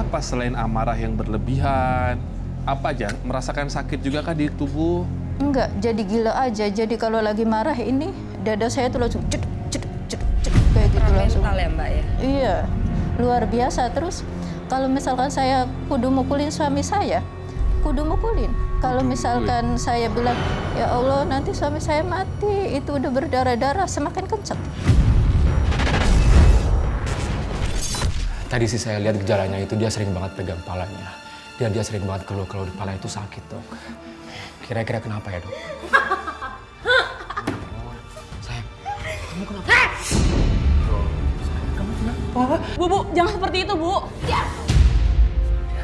apa selain amarah yang berlebihan? Apa aja? Merasakan sakit juga kah di tubuh? Enggak, jadi gila aja. Jadi kalau lagi marah ini, dada saya tuh langsung cedek, cedek, cedek, cedek, kayak gitu langsung. Mental ya Mbak ya? Iya, luar biasa. Terus kalau misalkan saya kudu mukulin suami saya, kudu mukulin. Kalau misalkan saya bilang, ya Allah nanti suami saya mati, itu udah berdarah-darah, semakin kenceng. Tadi sih saya lihat gejalanya itu dia sering banget pegang palanya. Dan dia sering banget keluh kalau di pala itu sakit, Dok. Kira-kira kenapa ya, Dok? Sayang, kamu kenapa? Kamu kenapa? Bu, jangan seperti itu, Bu. Ya.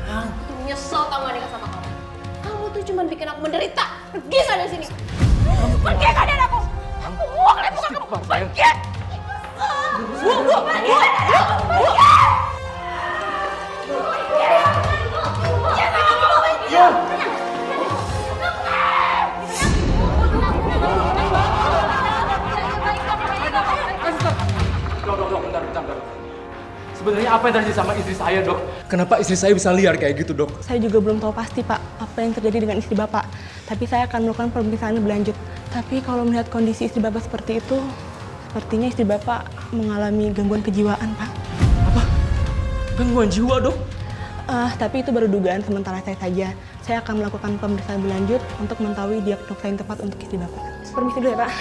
Aku tuh nyesel tau gak nikah sama kamu. Kamu tuh cuma bikin aku menderita. Pergi sana dari sini. Pergi kan dari aku. Aku muak liat muka kamu. Pergi. Bu, pergi. Dok, bentar. Sebenarnya apa yang terjadi sama istri saya, Dok? Kenapa istri saya bisa liar kayak gitu, Dok? Saya juga belum tahu pasti, Pak, apa yang terjadi dengan istri Bapak. Tapi saya akan melakukan pemeriksaan lebih lanjut. Tapi kalau melihat kondisi istri Bapak seperti itu, sepertinya istri Bapak mengalami gangguan kejiwaan, Pak. Apa? Gangguan jiwa, Dok? Tapi itu baru dugaan sementara saya saja. Saya akan melakukan pemeriksaan lebih lanjut untuk mengetahui diagnosa yang tepat untuk istri Bapak. Permisi dulu ya, Pak.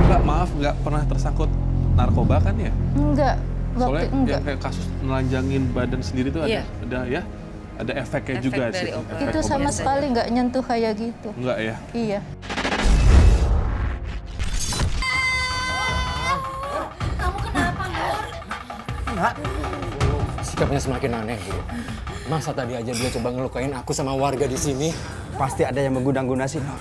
Enggak, maaf, nggak pernah tersangkut narkoba kan ya? Enggak, Soalnya enggak. yang kayak kasus nelanjangin badan sendiri tuh Iya. ada efeknya Efek juga dari sih. obat. Itu sama sekali nggak nyentuh kayak gitu. Enggak ya? Iya. Kamu kenapa, Nur? Sikapnya semakin aneh, Bu. Masa tadi aja dia coba ngelukain aku sama warga di sini? Pasti ada yang mengguna-guna si Nur.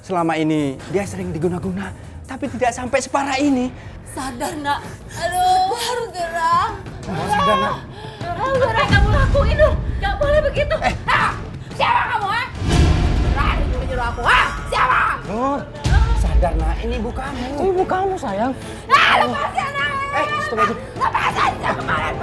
Selama ini dia sering diguna-guna, tapi tidak sampai separah ini. Sadar nak. Aduh, harus gerah. Sadar, Nak. Apa yang kamu lakuin, Nur? Gak boleh begitu. Siapa kamu, ha? Berani nyuruh aku, ha? Siapa? Nur, sadar Nak, ini ibu kamu. Ibu kamu, sayang. Lepasin, nak. Stop aja. Lepasin, jangan kemarin.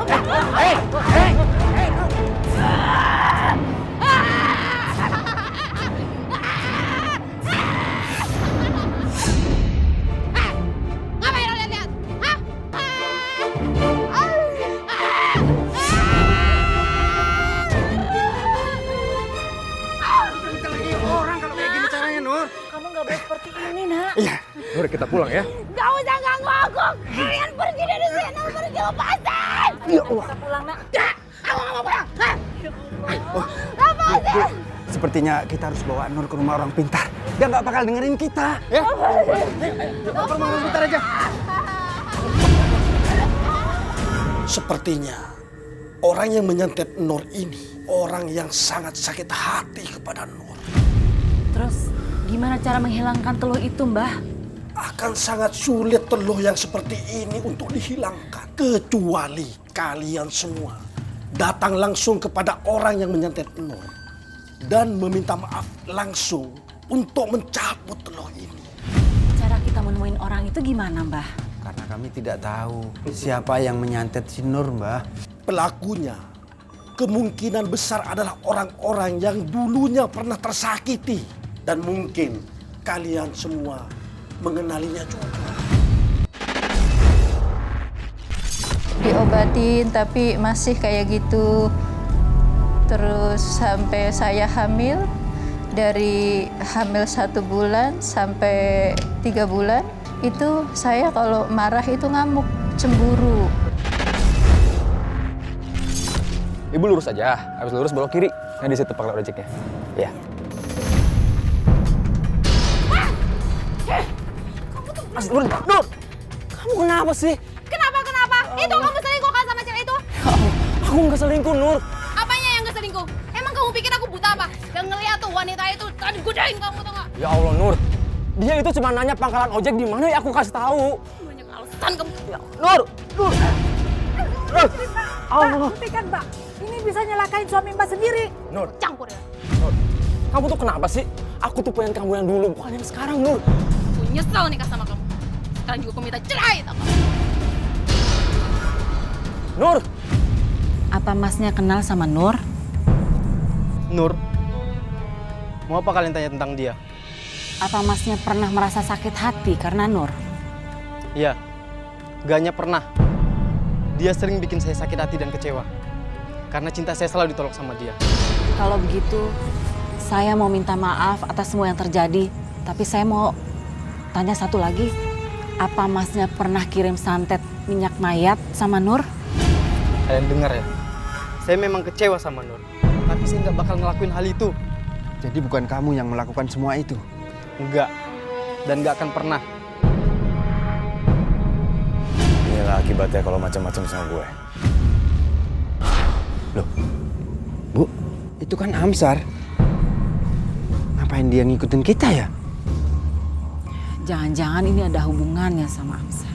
Ngapain lo lihat-lihat? Hah? Orang kalau kayak gini caranya, Nur. Kamu nggak boleh seperti ini, nak. Iya. Nur, kita pulang ya. Gak usah ganggu aku. Kalian pergi dari sini, pergi lepasin. Ya Allah. Kita pulang, nak. Ya, aku nggak mau pulang. Hah? Bu, Lepasin. sepertinya kita harus bawa Nur ke rumah orang pintar. Dia nggak bakal dengerin kita. Ya? Bawa ke rumah orang pintar aja. Sepertinya orang yang menyantet Nur ini orang yang sangat sakit hati kepada Nur. Terus gimana cara menghilangkan teluh itu, Mbah? Akan sangat sulit teluh yang seperti ini untuk dihilangkan. Kecuali kalian semua datang langsung kepada orang yang menyantet Nur dan meminta maaf langsung untuk mencabut teluh ini. Cara kita menemuin orang itu gimana, Mbah? Karena kami tidak tahu siapa yang menyantet si Nur, Mbah. Pelakunya kemungkinan besar adalah orang-orang yang dulunya pernah tersakiti. Dan mungkin kalian semua mengenalinya juga. Diobatin tapi masih kayak gitu. Terus sampai saya hamil, dari hamil 1 bulan sampai 3 bulan, itu saya kalau marah itu ngamuk, cemburu. Ibu lurus aja. Habis lurus belok kiri. Nah, di situ pakai ojeknya. Ya. Nur, kamu kenapa sih? Kenapa? Itu kamu selingkuh kan sama cewek itu? Aku nggak selingkuh, Nur. Apanya yang gak selingkuh? Emang kamu pikir aku buta apa? Gak ngeliat tuh wanita itu tadi godain kamu tau gak? Ya Allah, Nur. Dia itu cuma nanya pangkalan ojek di mana ya aku kasih tahu. Banyak alasan kamu. Nur. Allah. Buktikan, Mbak. Ini bisa nyelakain suami Mbak sendiri. Nur, Campur ya. kamu tuh kenapa sih? Aku tuh pengen kamu yang dulu, bukan yang sekarang, Nur. Aku nyesel nikah sama kamu. sekarang juga aku minta cerai, tau gak? Nur! Apa masnya kenal sama Nur? Nur? Mau apa kalian tanya tentang dia? Apa masnya pernah merasa sakit hati karena Nur? Iya, gak hanya pernah. Dia sering bikin saya sakit hati dan kecewa. Karena cinta saya selalu ditolak sama dia. Kalau begitu, saya mau minta maaf atas semua yang terjadi. Tapi saya mau tanya satu lagi. Apa masnya pernah kirim santet minyak mayat sama Nur? Kalian dengar ya? Saya memang kecewa sama Nur. Tapi saya nggak bakal ngelakuin hal itu. Jadi bukan kamu yang melakukan semua itu? Enggak. Dan nggak akan pernah. Inilah akibatnya kalau macam-macam sama gue. Loh, Bu, itu kan Amsar. Ngapain dia ngikutin kita ya? Jangan-jangan ini ada hubungannya sama Amsar.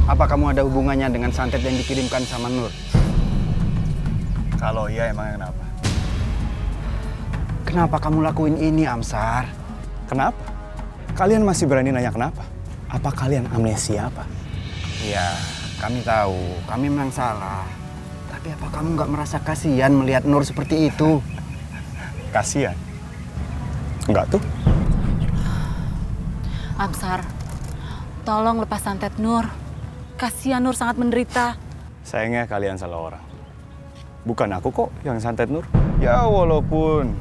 Apa kamu ada hubungannya dengan santet yang dikirimkan sama Nur? Kalau iya emangnya kenapa? Kenapa kamu lakuin ini, Amsar? Kenapa? Kalian masih berani nanya kenapa? Apa kalian amnesia apa? Ya, kami tahu, kami memang salah. Tapi apa kamu nggak merasa kasihan melihat Nur seperti itu? Kasian? Enggak tuh. Amsar, tolong lepas santet Nur. Kasihan Nur sangat menderita. Sayangnya kalian salah orang. Bukan aku kok yang santet Nur. Ya walaupun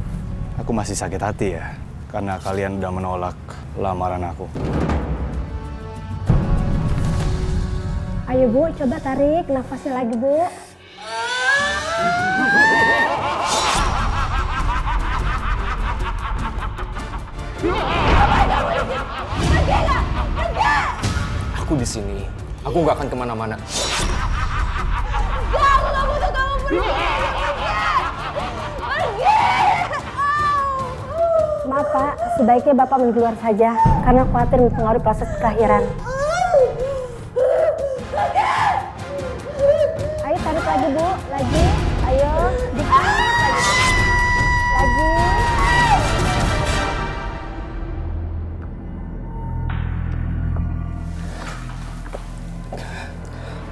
aku masih sakit hati ya. Karena kalian udah menolak lamaran aku. Ayo Bu, coba tarik nafasnya lagi Bu. Aku di sini. Aku nggak akan kemana-mana. Aku gak butuh kamu pergi! Pergi! Maaf Pak, sebaiknya Bapak keluar saja karena khawatir mempengaruhi proses kelahiran. Ayo tarik lagi Bu, lagi. Ayo, dikit lagi. Lagi.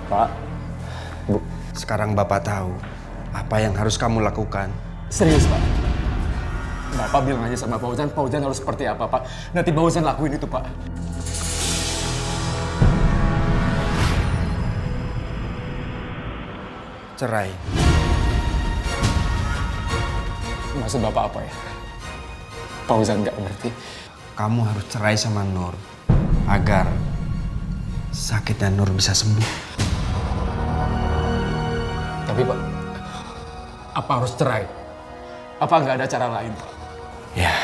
Pak, Bu, sekarang Bapak tahu apa yang harus kamu lakukan. Serius, Pak? Bapak bilang aja sama Fauzan harus seperti apa, Pak. Nanti Fauzan lakuin itu, Pak. Cerai. Maksud Bapak apa ya? Fauzan nggak ngerti. Kamu harus cerai sama Nur agar sakitnya Nur bisa sembuh. Tapi, Pak, apa harus cerai? Apa nggak ada cara lain, Pak? Ya,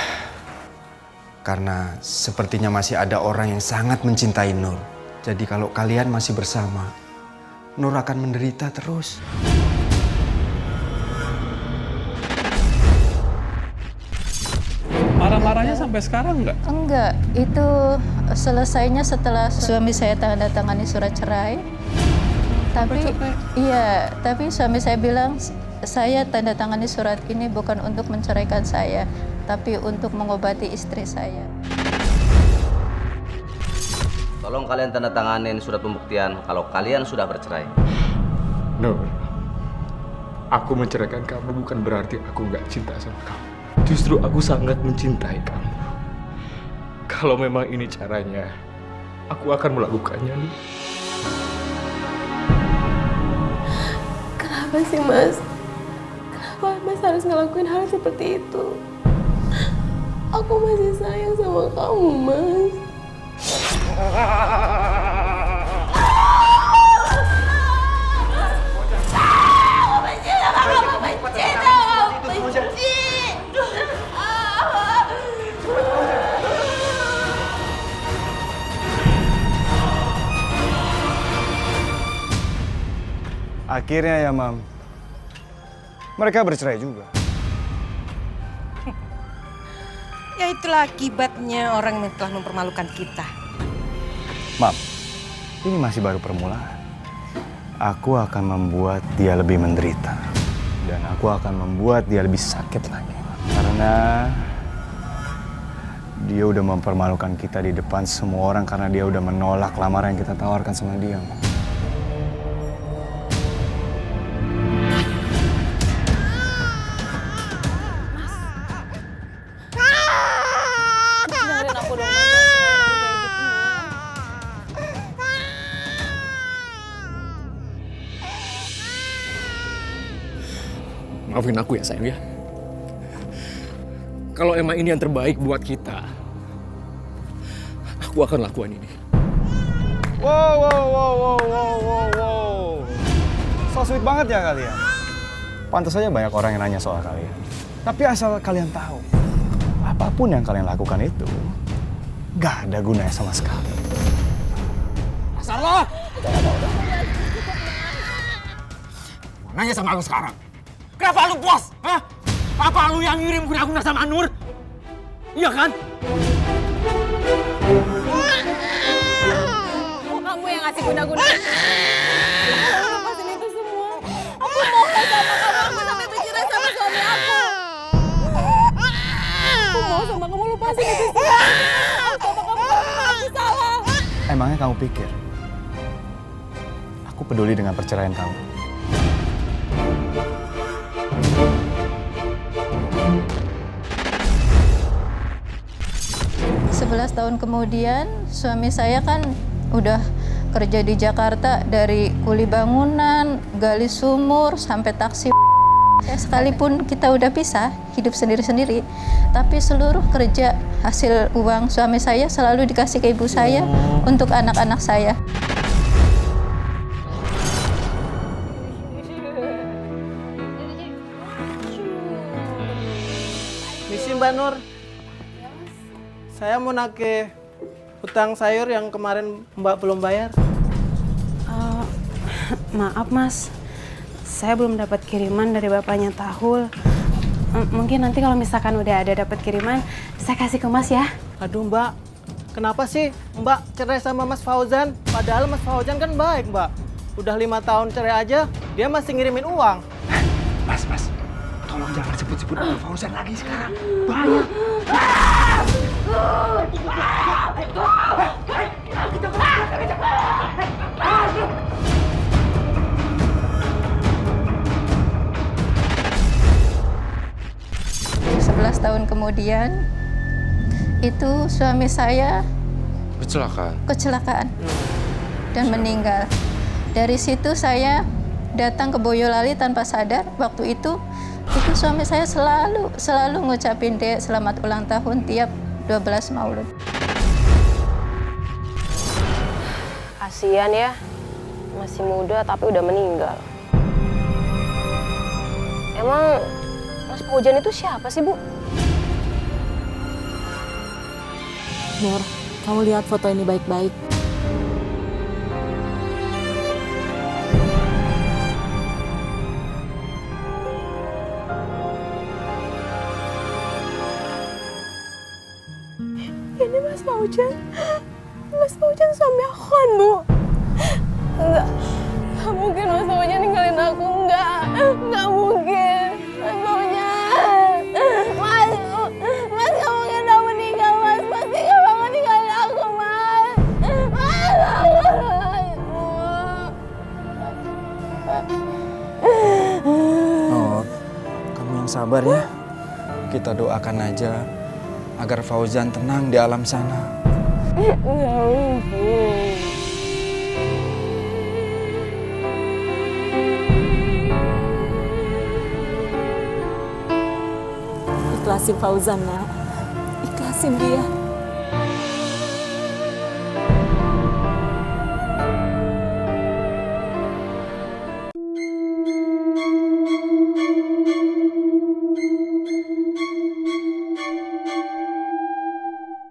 karena sepertinya masih ada orang yang sangat mencintai Nur. Jadi kalau kalian masih bersama, Nur akan menderita terus. Marah-marahnya sampai sekarang nggak? Enggak, itu selesainya setelah suami saya tanda tangani surat cerai. Tapi suami saya bilang, saya tanda tangani surat ini bukan untuk menceraikan saya, tapi untuk mengobati istri saya. Tolong kalian tanda tanganin surat pembuktian kalau kalian sudah bercerai. Nur, aku menceraikan kamu bukan berarti aku nggak cinta sama kamu. Justru aku sangat mencintai kamu. Kalau memang ini caranya, aku akan melakukannya. Kenapa sih Mas? Kenapa Mas harus ngelakuin hal seperti itu? Aku masih sayang sama kamu, Mas. Aku benci sama kamu, benci sama kamu, benci. Akhirnya ya, Mam. Mereka bercerai juga. Ya itulah akibatnya orang yang telah mempermalukan kita. Mam, ini masih baru permulaan. Aku akan membuat dia lebih menderita. Dan aku akan membuat dia lebih sakit lagi. Karena Dia udah mempermalukan kita di depan semua orang karena dia udah menolak lamaran yang kita tawarkan sama dia. Dengerin aku dong. Maafin aku ya sayang ya. Kalau emang ini yang terbaik buat kita, aku akan lakukan ini. Wow. So sweet banget ya kalian. Pantas saja banyak orang yang nanya soal kalian. Tapi asal kalian tahu, apapun yang kalian lakukan itu gak ada gunanya sama sekali. Asal lo! Nanya sama aku sekarang. Kenapa lu puas? Hah? Apa lu yang ngirim guna-guna sama Nur? Iya kan? Kok kamu yang ngasih guna-guna? Aku lepasin itu semua. Aku mohon sama kamu, aku sampai pikiran sama suami aku. Aku mau sama kamu lepasin itu semua. Sama kamu aku salah. Emangnya kamu pikir aku peduli dengan perceraian kamu? 11 tahun kemudian suami saya kan udah kerja di Jakarta, dari kuli bangunan, gali sumur, sampai taksi. Sekalipun kita udah pisah, hidup sendiri-sendiri, tapi seluruh kerja hasil uang suami saya selalu dikasih ke ibu saya untuk anak-anak saya. Misi Mbak Nur, saya mau nagih hutang sayur yang kemarin Mbak belum bayar. Maaf Mas, saya belum dapat kiriman dari bapaknya Tahul. Mungkin nanti kalau misalkan udah ada dapat kiriman, saya kasih ke Mas ya. Aduh Mbak, kenapa sih Mbak cerai sama Mas Fauzan? Padahal Mas Fauzan kan baik Mbak. Udah 5 tahun cerai aja, dia masih ngirimin uang. Mas, tolong jangan sebut-sebut nama Fauzan lagi sekarang. Bahaya. 11 tahun kemudian, itu suami saya kecelakaan dan meninggal. Dari situ saya datang ke Boyolali tanpa sadar. Waktu itu suami saya selalu ngucapin Dek selamat ulang tahun tiap 12 Maulud. Kasian ya, masih muda tapi udah meninggal. Emang Mas Fauzan itu siapa sih, Bu? Nur, kamu lihat foto ini baik-baik. Ini Mas Fauzan. Mas Fauzan suami aku kan, Bu? Enggak mungkin Mas Fauzan ninggalin aku, enggak mungkin. Mas Fauzan, Mas gak mungkin udah meninggal, Mas. Pasti gak bakal ninggalin aku, Mas. Nur, kamu yang sabar ya. Kita doakan aja agar Fauzan tenang di alam sana. Nggak mungkin. Ikhlasin Fauzan, nak. Ikhlasin dia.